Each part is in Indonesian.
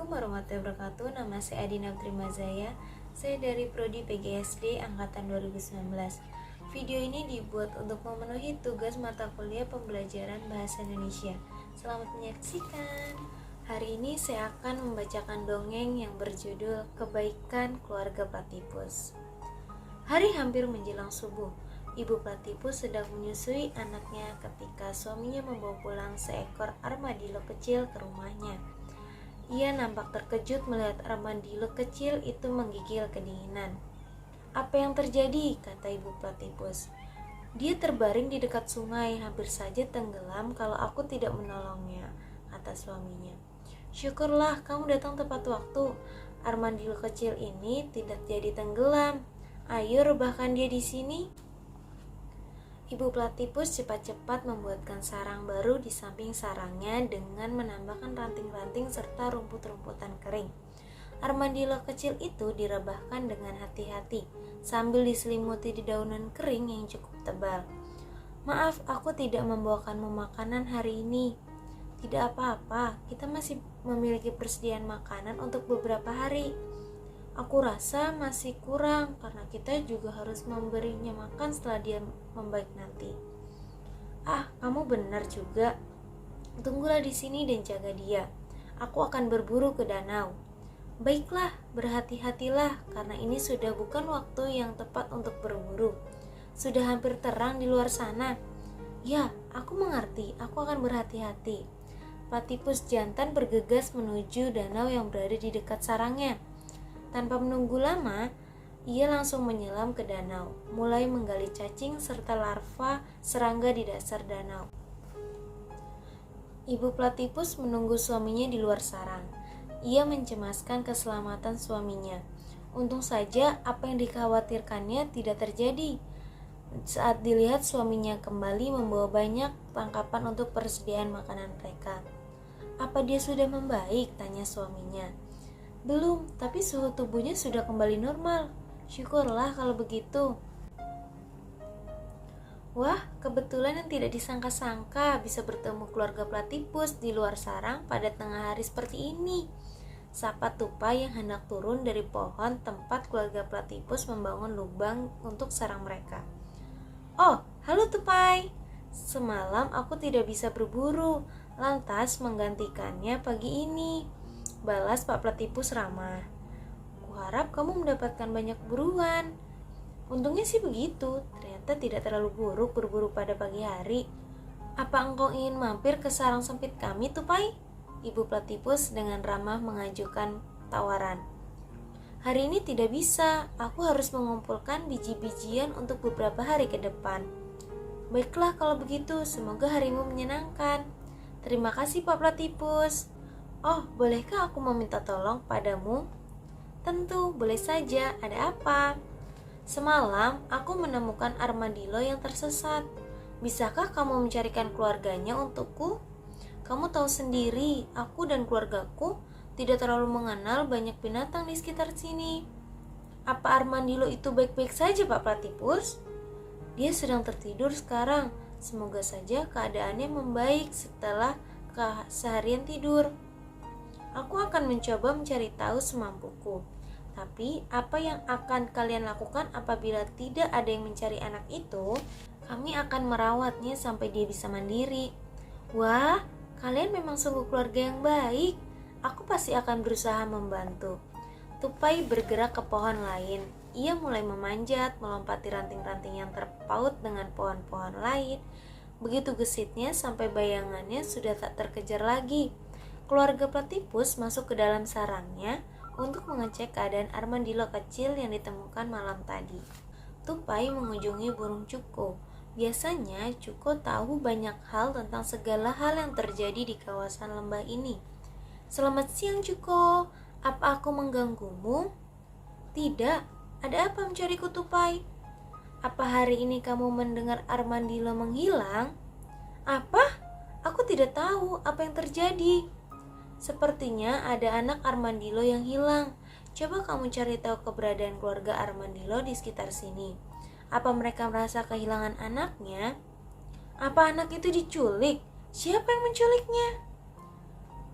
Assalamualaikum warahmatullahi wabarakatuh. Nama saya Adina Trimazaya. Saya dari Prodi PGSD Angkatan 2019. Video ini dibuat untuk memenuhi tugas mata kuliah pembelajaran Bahasa Indonesia. Selamat menyaksikan. Hari ini saya akan membacakan dongeng yang berjudul Kebaikan Keluarga Platypus. Hari hampir menjelang subuh. Ibu Platypus sedang menyusui anaknya ketika suaminya membawa pulang seekor armadillo kecil ke rumahnya. Ia nampak terkejut melihat armadillo kecil itu menggigil kedinginan. "Apa yang terjadi?" kata Ibu Platypus. "Dia terbaring di dekat sungai, hampir saja tenggelam kalau aku tidak menolongnya," kata suaminya. "Syukurlah kamu datang tepat waktu. Armadillo kecil ini tidak jadi tenggelam. Ayo rebahkan dia di sini." Ibu Platypus cepat-cepat membuatkan sarang baru di samping sarangnya dengan menambahkan ranting-ranting serta rumput-rumputan kering. Armadillo kecil itu direbahkan dengan hati-hati sambil diselimuti di daunan kering yang cukup tebal. "Maaf, aku tidak membawakanmu makanan hari ini." "Tidak apa-apa, kita masih memiliki persediaan makanan untuk beberapa hari. Aku rasa masih kurang karena kita juga harus memberinya makan setelah dia membaik nanti." "Ah, kamu benar juga. Tunggulah di sini dan jaga dia. Aku akan berburu ke danau." "Baiklah, berhati-hatilah karena ini sudah bukan waktu yang tepat untuk berburu. Sudah hampir terang di luar sana." "Ya, aku mengerti. Aku akan berhati-hati." Platypus jantan bergegas menuju danau yang berada di dekat sarangnya. Tanpa menunggu lama, ia langsung menyelam ke danau, mulai menggali cacing serta larva serangga di dasar danau. Ibu Platypus menunggu suaminya di luar sarang. Ia mencemaskan keselamatan suaminya. Untung saja apa yang dikhawatirkannya tidak terjadi. Saat dilihat suaminya kembali membawa banyak tangkapan untuk persediaan makanan mereka. "Apa dia sudah membaik?" tanya suaminya. "Belum, tapi suhu tubuhnya sudah kembali normal." "Syukurlah kalau begitu." "Wah, kebetulan yang tidak disangka-sangka bisa bertemu keluarga Platypus di luar sarang pada tengah hari seperti ini," sapa tupai yang hendak turun dari pohon tempat keluarga Platypus membangun lubang untuk sarang mereka. "Oh, halo tupai. Semalam aku tidak bisa berburu, lantas menggantikannya pagi ini," balas Pak Platypus ramah. "Kuharap kamu mendapatkan banyak buruan." "Untungnya sih begitu, ternyata tidak terlalu buruk berburu pada pagi hari." "Apa engkau ingin mampir ke sarang sempit kami, tupai?" Ibu Platypus dengan ramah mengajukan tawaran. "Hari ini tidak bisa, aku harus mengumpulkan biji-bijian untuk beberapa hari ke depan." "Baiklah kalau begitu, semoga harimu menyenangkan." "Terima kasih Pak Platypus." "Oh, bolehkah aku meminta tolong padamu?" "Tentu, boleh saja. Ada apa?" "Semalam aku menemukan armadillo yang tersesat. Bisakah kamu mencarikan keluarganya untukku? Kamu tahu sendiri, aku dan keluargaku tidak terlalu mengenal banyak binatang di sekitar sini." "Apa armadillo itu baik-baik saja, Pak Platypus?" "Dia sedang tertidur sekarang. Semoga saja keadaannya membaik setelah seharian tidur. Aku akan mencoba mencari tahu semampuku. Tapi apa yang akan kalian lakukan apabila tidak ada yang mencari anak itu? Kami akan merawatnya sampai dia bisa mandiri." "Wah, kalian memang sungguh keluarga yang baik. Aku pasti akan berusaha membantu." Tupai bergerak ke pohon lain. Ia mulai memanjat, melompati ranting-ranting yang terpaut dengan pohon-pohon lain. Begitu gesitnya sampai bayangannya sudah tak terkejar lagi. Keluarga Platypus masuk ke dalam sarangnya untuk mengecek keadaan armadillo kecil yang ditemukan malam tadi. Tupai mengunjungi burung cuko. Biasanya cuko tahu banyak hal tentang segala hal yang terjadi di kawasan lembah ini. "Selamat siang cuko, apa aku mengganggumu?" "Tidak, ada apa mencariku tupai?" "Apa hari ini kamu mendengar armadillo menghilang?" "Apa? Aku tidak tahu apa yang terjadi." "Sepertinya ada anak armadillo yang hilang. Coba kamu cari tahu keberadaan keluarga armadillo di sekitar sini. Apa mereka merasa kehilangan anaknya?" "Apa anak itu diculik? Siapa yang menculiknya?"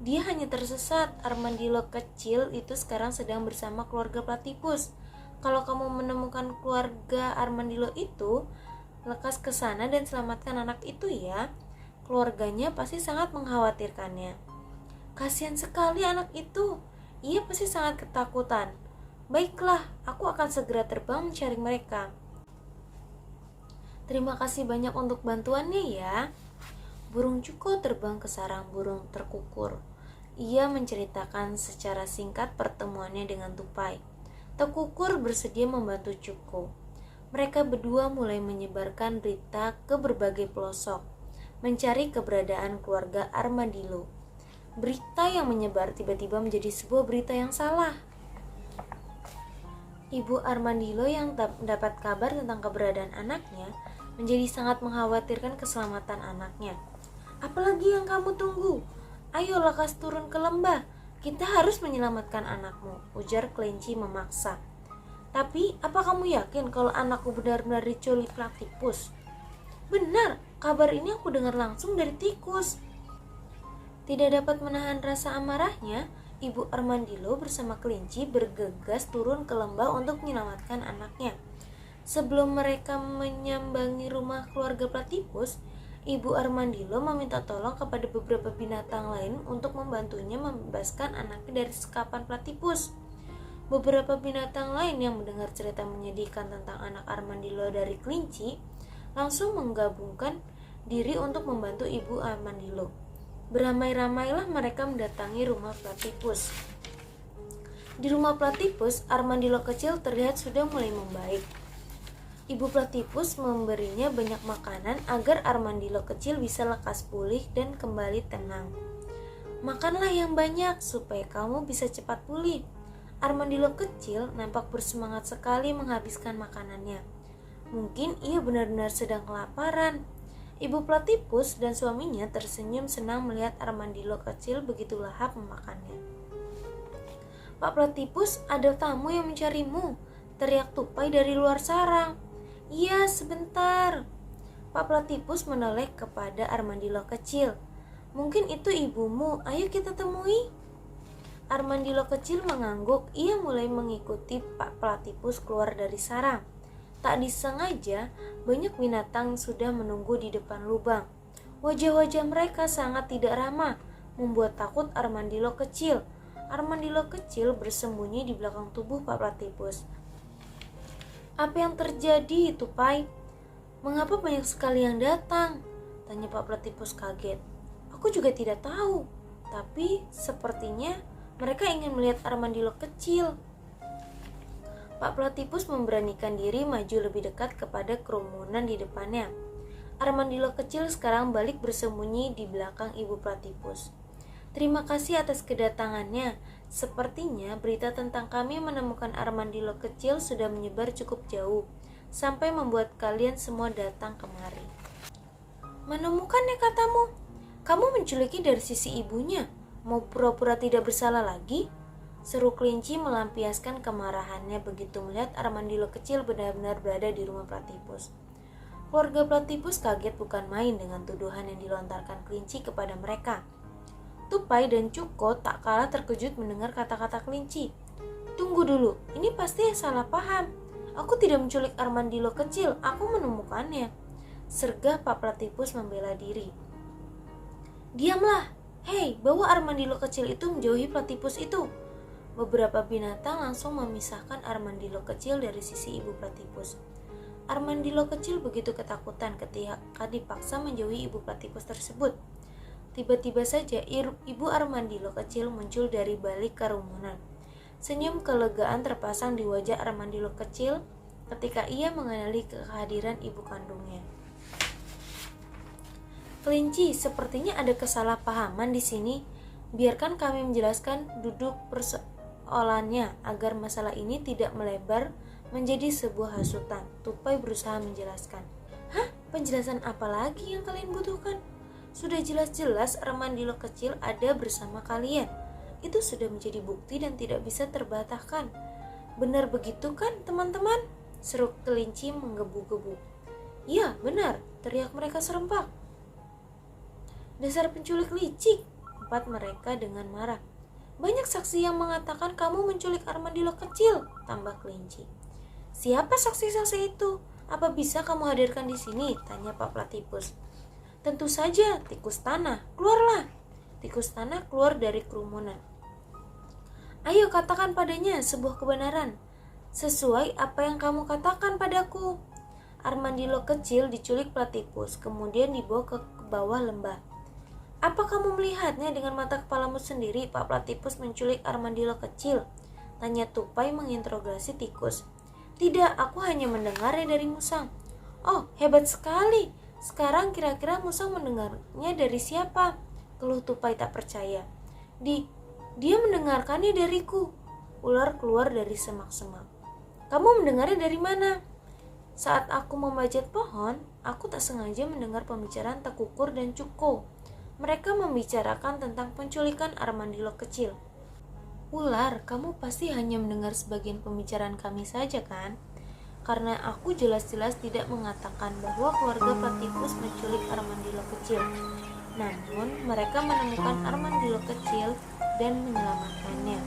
Dia hanya tersesat. Armadillo kecil itu sekarang sedang bersama keluarga Platypus. Kalau kamu menemukan keluarga Armadillo itu, lekas ke sana dan selamatkan anak itu ya. Keluarganya pasti sangat mengkhawatirkannya. Kasihan sekali anak itu. Ia pasti sangat ketakutan. Baiklah, aku akan segera terbang mencari mereka. Terima kasih banyak untuk bantuannya ya. Burung Cuko terbang ke sarang burung terkukur. Ia menceritakan secara singkat pertemuannya dengan tupai. Tekukur bersedia membantu Cuko. Mereka berdua mulai menyebarkan berita ke berbagai pelosok, mencari keberadaan keluarga Armadillo. Berita yang menyebar tiba-tiba menjadi sebuah berita yang salah. Ibu Armadillo yang mendapat kabar tentang keberadaan anaknya menjadi sangat mengkhawatirkan keselamatan anaknya. Apalagi yang kamu tunggu? Ayo lekas turun ke lembah. Kita harus menyelamatkan anakmu, ujar kelinci memaksa. Tapi, apa kamu yakin kalau anakku benar-benar diculik Platypus? Benar, kabar ini aku dengar langsung dari tikus. Tidak dapat menahan rasa amarahnya, Ibu Armadillo bersama kelinci bergegas turun ke lembah untuk menyelamatkan anaknya. Sebelum mereka menyambangi rumah keluarga Platypus, Ibu Armadillo meminta tolong kepada beberapa binatang lain untuk membantunya membebaskan anaknya dari sekapan Platypus. Beberapa binatang lain yang mendengar cerita menyedihkan tentang anak Armadillo dari kelinci langsung menggabungkan diri untuk membantu Ibu Armadillo. Beramai-ramailah mereka mendatangi rumah Platypus. Di rumah Platypus, Armadillo kecil terlihat sudah mulai membaik. Ibu Platypus memberinya banyak makanan agar Armadillo kecil bisa lekas pulih dan kembali tenang. Makanlah yang banyak supaya kamu bisa cepat pulih. Armadillo kecil nampak bersemangat sekali menghabiskan makanannya. Mungkin ia benar-benar sedang kelaparan. Ibu Platypus dan suaminya tersenyum senang melihat Armadillo kecil begitu lahap memakannya. Pak Platypus, ada tamu yang mencarimu, teriak tupai dari luar sarang. Iya, sebentar. Pak Platypus menoleh kepada Armadillo kecil. Mungkin itu ibumu, ayo kita temui. Armadillo kecil mengangguk. Ia mulai mengikuti Pak Platypus keluar dari sarang. Tak disengaja, banyak binatang sudah menunggu di depan lubang. Wajah-wajah mereka sangat tidak ramah, membuat takut Armadillo kecil. Armadillo kecil bersembunyi di belakang tubuh Pak Platypus. Apa yang terjadi, tupai? Mengapa banyak sekali yang datang? Tanya Pak Platypus kaget. Aku juga tidak tahu, tapi sepertinya mereka ingin melihat Armadillo kecil. Pak Platypus memberanikan diri maju lebih dekat kepada kerumunan di depannya. Armadillo kecil sekarang balik bersembunyi di belakang Ibu Platypus. Terima kasih atas kedatangannya. Sepertinya berita tentang kami menemukan Armadillo kecil sudah menyebar cukup jauh, sampai membuat kalian semua datang kemari. Menemukannya katamu? Kamu menculiki dari sisi ibunya? Mau pura-pura tidak bersalah lagi? Seru kelinci melampiaskan kemarahannya begitu melihat Armadillo kecil benar-benar berada di rumah Platypus. Keluarga Platypus kaget bukan main dengan tuduhan yang dilontarkan kelinci kepada mereka. Tupai dan Cuko tak kalah terkejut mendengar kata-kata kelinci. Tunggu dulu, ini pasti salah paham. Aku tidak menculik Armadillo kecil, aku menemukannya. Sergah Pak Platypus membela diri. Diamlah, hei, bawa Armadillo kecil itu menjauhi Platypus itu. Beberapa binatang langsung memisahkan Armadillo kecil dari sisi Ibu Platypus. Armadillo kecil begitu ketakutan ketika dipaksa menjauhi Ibu Platypus tersebut. Tiba-tiba saja Ibu Armadillo kecil muncul dari balik kerumunan. Senyum kelegaan terpasang di wajah Armadillo kecil ketika ia mengenali kehadiran ibu kandungnya. Kelinci, sepertinya ada kesalahpahaman di sini. Biarkan kami menjelaskan duduk persoalannya agar masalah ini tidak melebar menjadi sebuah hasutan. Tupai berusaha menjelaskan. Hah? Penjelasan apa lagi yang kalian butuhkan? Sudah jelas-jelas Armadillo kecil ada bersama kalian. Itu sudah menjadi bukti dan tidak bisa terbantahkan. Benar begitu kan, teman-teman? Seru kelinci menggebu-gebu. Ya, benar, teriak mereka serempak. Dasar penculik licik, tempat mereka dengan marah. Banyak saksi yang mengatakan kamu menculik armadillo kecil, tambah kelinci. Siapa saksi-saksi itu? Apa bisa kamu hadirkan di sini? Tanya Pak Platypus. Tentu saja, tikus tanah, keluarlah. Tikus tanah keluar dari kerumunan. Ayo katakan padanya sebuah kebenaran. Sesuai apa yang kamu katakan padaku. Armadillo kecil diculik Platypus, kemudian dibawa ke bawah lembah. Apa kamu melihatnya dengan mata kepalamu sendiri? Pak Platypus menculik armadillo kecil, tanya tupai menginterogasi tikus. Tidak, aku hanya mendengarnya dari musang. Oh, hebat sekali. Sekarang kira-kira musang mendengarnya dari siapa? Keluh tupai tak percaya. Dia mendengarkannya dariku. Ular keluar dari semak-semak. Kamu mendengarnya dari mana? Saat aku memanjat pohon, aku tak sengaja mendengar pembicaraan Tekukur dan Cuko. Mereka membicarakan tentang penculikan armadillo kecil. Ular, kamu pasti hanya mendengar sebagian pembicaraan kami saja kan? Karena aku jelas-jelas tidak mengatakan bahwa keluarga Platypus menculik armadillo kecil. Namun, mereka menemukan armadillo kecil dan menyelamatkannya.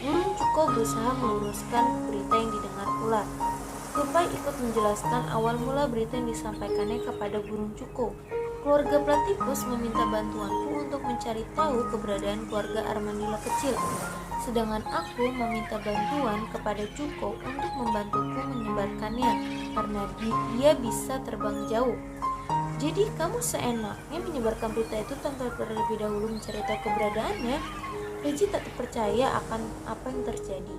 Burung Cuko berusaha meluruskan berita yang didengar ular. Tupai ikut menjelaskan awal mula berita yang disampaikannya kepada burung Cuko. Keluarga Platypus meminta bantuanku untuk mencari tahu keberadaan keluarga armadillo kecil. Sedangkan aku meminta bantuan kepada Cuko untuk membantuku menyebarkannya karena dia bisa terbang jauh. Jadi kamu seenaknya menyebarkan berita itu tanpa terlebih dahulu mencari tahu keberadaannya? Reggie tak percaya akan apa yang terjadi.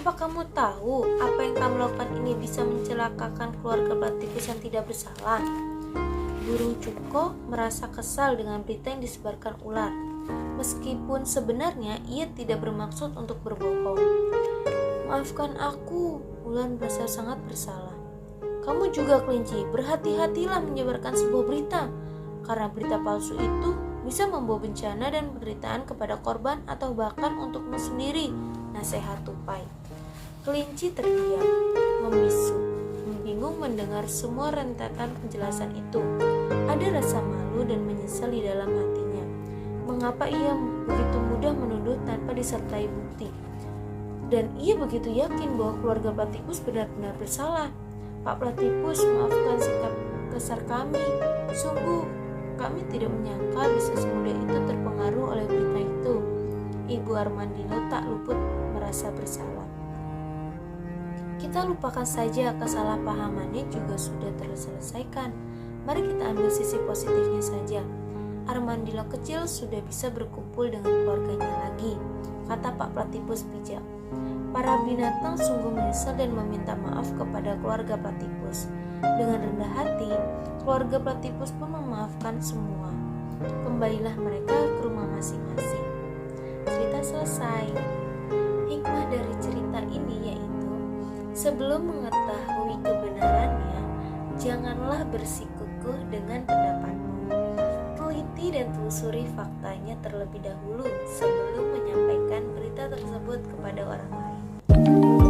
Apa kamu tahu apa yang kamu lakukan ini bisa mencelakakan keluarga Platypus yang tidak bersalah? Burung Cuko merasa kesal dengan berita yang disebarkan ular. Meskipun sebenarnya ia tidak bermaksud untuk berbohong. Maafkan aku, ular merasa sangat bersalah. Kamu juga kelinci, berhati-hatilah menyebarkan sebuah berita. Karena berita palsu itu bisa membawa bencana dan penderitaan kepada korban atau bahkan untukmu sendiri, nasihat tupai. Kelinci terdiam, membisu, bingung mendengar semua rentetan penjelasan itu. Ada rasa malu dan menyesal di dalam hatinya. Mengapa ia begitu mudah menuduh tanpa disertai bukti? Dan ia begitu yakin bahwa keluarga Platypus benar-benar bersalah. Pak Platypus, maafkan sikap kasar kami. Sungguh, kami tidak menyangka bisa semudah itu terpengaruh oleh berita itu. Ibu Armadillo tak luput merasa bersalah. Kita lupakan saja kesalahpahamannya juga sudah terselesaikan. Mari kita ambil sisi positifnya saja. Armadillo kecil sudah bisa berkumpul dengan keluarganya lagi, kata Pak Platypus bijak. Para binatang sungguh menyesal dan meminta maaf kepada keluarga Platypus. Dengan rendah hati, keluarga Platypus pun memaafkan semua. Kembalilah mereka ke rumah masing-masing. Cerita selesai. Hikmah dari cerita ini yaitu, sebelum mengetahui kebenarannya, janganlah bersikukuh dengan pendapatmu. Teliti dan telusuri faktanya terlebih dahulu sebelum menyampaikan berita tersebut kepada orang lain.